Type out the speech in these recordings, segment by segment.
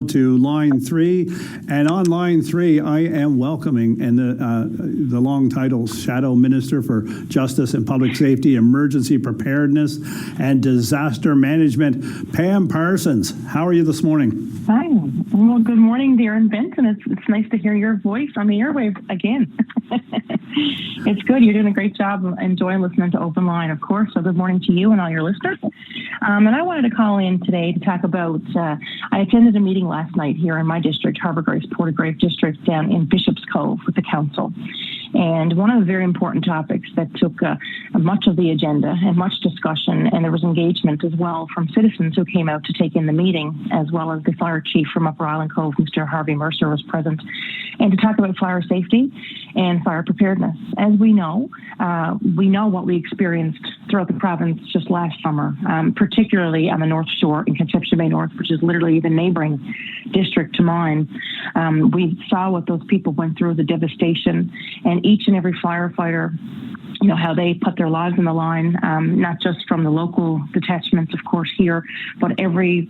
to line 3. And on line 3, I am welcoming, and the long title, Shadow Minister for Justice and Public Safety, Emergency Preparedness and Disaster Management, Pam Parsons. How are you this morning? Hi. Well, good morning, Darren Benson. It's nice to hear your voice on the airwaves again. It's good. You're doing a great job. Enjoying listening to Openline, of course. So good morning to you and all your listeners. And I wanted to call in today to talk about, I attended a meeting last night here in my district, Harbour Grace, Portagrave district, down in Bishop's Cove with the council. And one of the very important topics that took much of the agenda and much discussion, and there was engagement as well from citizens who came out to take in the meeting, as well as the fire chief from Upper Island Cove, Mr. Harvey Mercer, was present, and to talk about fire safety and fire preparedness. As we know what we experienced throughout the province just last summer, particularly on the North Shore in Conception Bay North, which is literally the neighboring district to mine. We saw what those people went through, the devastation, and each and every firefighter, how they put their lives on the line, not just from the local detachments, of course, here, but every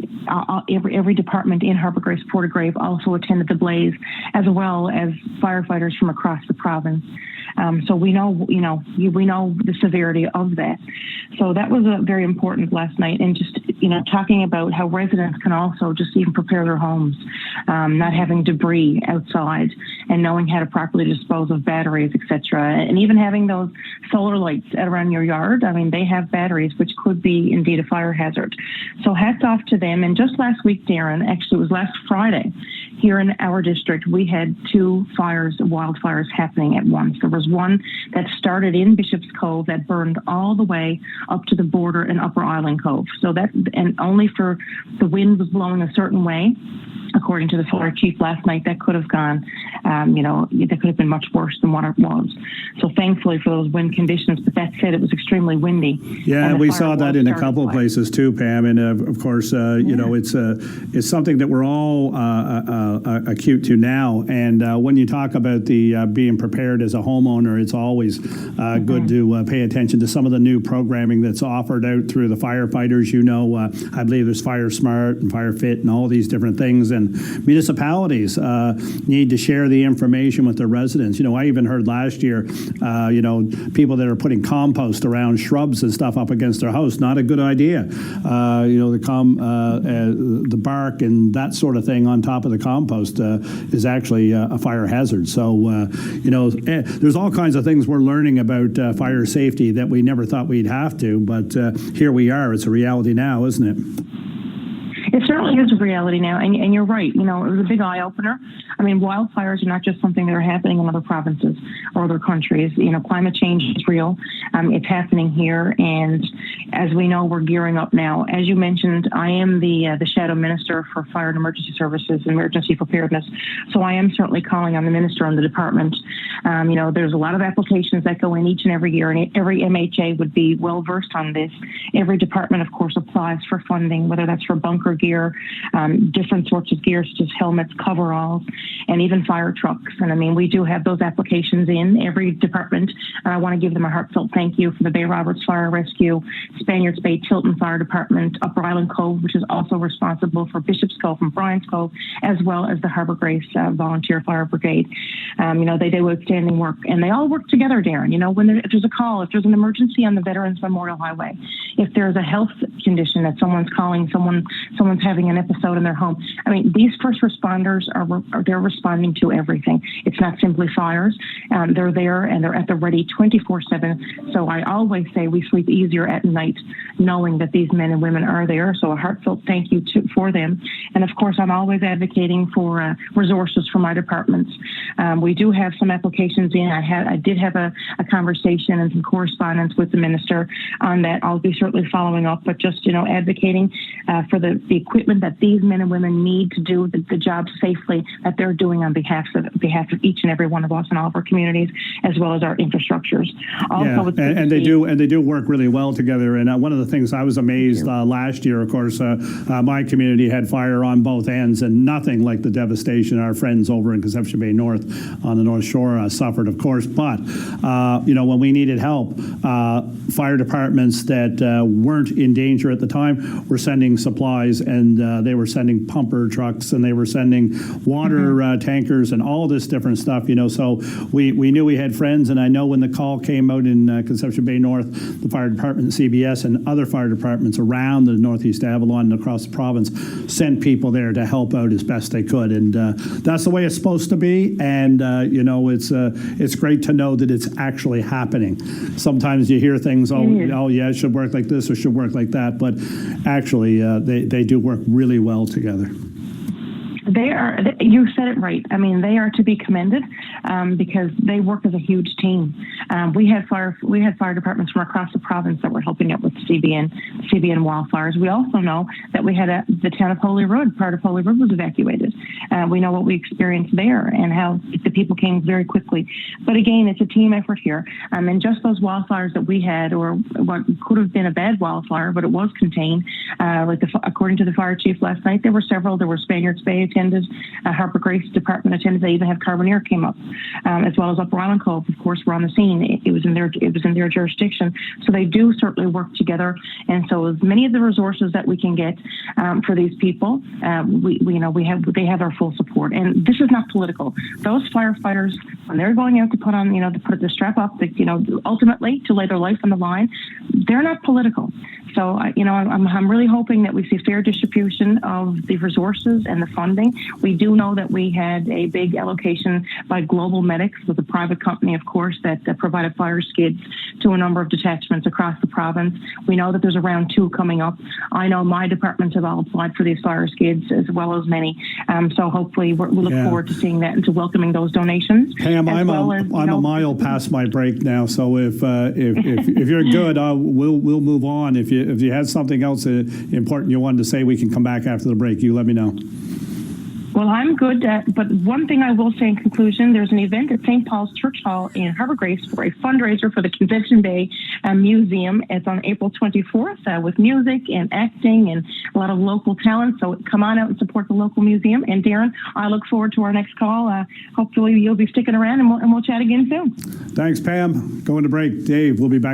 department in Harbour Grace, Portagrave also attended the blaze, as well as firefighters from across the province. So we know the severity of that. So that was very important last night, and just talking about how residents can also just even prepare their homes, not having debris outside, and knowing how to properly dispose of batteries, etc., and even having those solar lights around your yard. I mean, they have batteries, which could be indeed a fire hazard. So hats off to them. And just last week, Darren, actually it was last Friday, here in our district, we had 2 wildfires happening at once. There was one that started in Bishop's Cove that burned all the way up to the border in Upper Island Cove. So that, and only for the wind was blowing a certain way, according to the fire chief last night, that could have gone, that could have been much worse than what it was. So thankfully for those wind conditions, but that said, it was extremely windy. Yeah, and we saw that in a couple of places too, Pam. And of course, it's something that we're all acute to now. And when you talk about the being prepared as a homeowner, it's always good to pay attention to some of the new programming that's offered out through the firefighters. I believe there's Fire Smart and Fire Fit and all these different things. And municipalities need to share the information with their residents. I even heard last year, people that are putting compost around shrubs and stuff up against their house, not a good idea. The bark and that sort of thing on top of the compost is actually a fire hazard. So, there's all kinds of things we're learning about fire safety that we never thought we'd have to, but here we are. It's a reality now, isn't it? It certainly is a reality now, and you're right. It was a big eye-opener. I mean, wildfires are not just something that are happening in other provinces or other countries. Climate change is real. It's happening here, and as we know, we're gearing up now. As you mentioned, I am the Shadow Minister for Fire and Emergency Services and Emergency Preparedness, so I am certainly calling on the Minister and the Department. There's a lot of applications that go in each and every year, and every MHA would be well-versed on this. Every department, of course, applies for funding, whether that's for bunker gear, different sorts of gear such as helmets, coveralls, and even fire trucks. And I mean, we do have those applications in every department. And I want to give them a heartfelt thank you for the Bay Roberts Fire Rescue, Spaniards Bay Tilton Fire Department, Upper Island Cove, which is also responsible for Bishop's Cove and Bryant's Cove, as well as the Harbour Grace Volunteer Fire Brigade. They do outstanding work, and they all work together, Darren. If there's a call, if there's an emergency on the Veterans Memorial Highway, if there's a health condition that someone's calling, someone's having an episode in their home. I mean, these first responders they're responding to everything. It's not simply fires. They're there and they're at the ready 24/7. So I always say we sleep easier at night knowing that these men and women are there. So a heartfelt thank you for them. And of course, I'm always advocating for resources for my departments. We do have some applications in. I did have a conversation and some correspondence with the minister on that. I'll be certainly following up, but just advocating for the equipment that these men and women need to do the job safely that they're doing on behalf of each and every one of us in all of our communities, as well as our infrastructures. Also, and they do work really well together. And one of the things I was amazed last year, of course, my community had fire on both ends, and nothing like the devastation our friends over in Conception Bay North on the North Shore suffered, of course. But when we needed help, fire departments that weren't in danger at the time were sending supplies and they were sending pumper trucks, and they were sending water tankers and all this different stuff, so we knew we had friends. And I know when the call came out in Conception Bay North, the fire department, CBS, and other fire departments around the Northeast Avalon and across the province sent people there to help out as best they could. And that's the way it's supposed to be. And, it's great to know that it's actually happening. Sometimes you hear things, it should work like this or should work like that. But actually, they do work really well together. They are, you said it right. I mean, they are to be commended because they work as a huge team. We had fire departments from across the province that were helping out with CBN wildfires. We also know that we had the town of Holyrood. Part of Holyrood was evacuated. We know what we experienced there and how the people came very quickly. But again, it's a team effort here. And just those wildfires that we had, or what could have been a bad wildfire, but it was contained. According to the fire chief last night, there were several. There were Spaniards Bay attended, Harper Grace Department attended. They even had Carbonear came up, as well as Upper Island Cove. Of course, were on the scene. It was in their jurisdiction. So they do certainly work together. And so as many of the resources that we can get for these people, they have our full support. And this is not political. Those firefighters, when they're going out to put on, to put the strap up, ultimately to lay their life on the line, they're not political. So, I'm really hoping that we see fair distribution of the resources and the funding. We do know that we had a big allocation by Global Medics, with a private company, of course, that provided fire skids to a number of detachments across the province. We know that there's a round 2 coming up. I know my departments have all applied for these fire skids, as well as many. So hopefully we look forward to seeing that and to welcoming those donations. Pam, I'm a mile past my break now, so if you're good, we'll move on. If you had something else important you wanted to say, we can come back after the break. You let me know. Well, I'm good, but one thing I will say in conclusion, there's an event at St. Paul's Church Hall in Harbour Grace for a fundraiser for the Conception Bay Museum. It's on April 24th with music and acting and a lot of local talent. So come on out and support the local museum. And Darren, I look forward to our next call. Hopefully you'll be sticking around, and we'll chat again soon. Thanks, Pam. Going to break. Dave, we'll be back.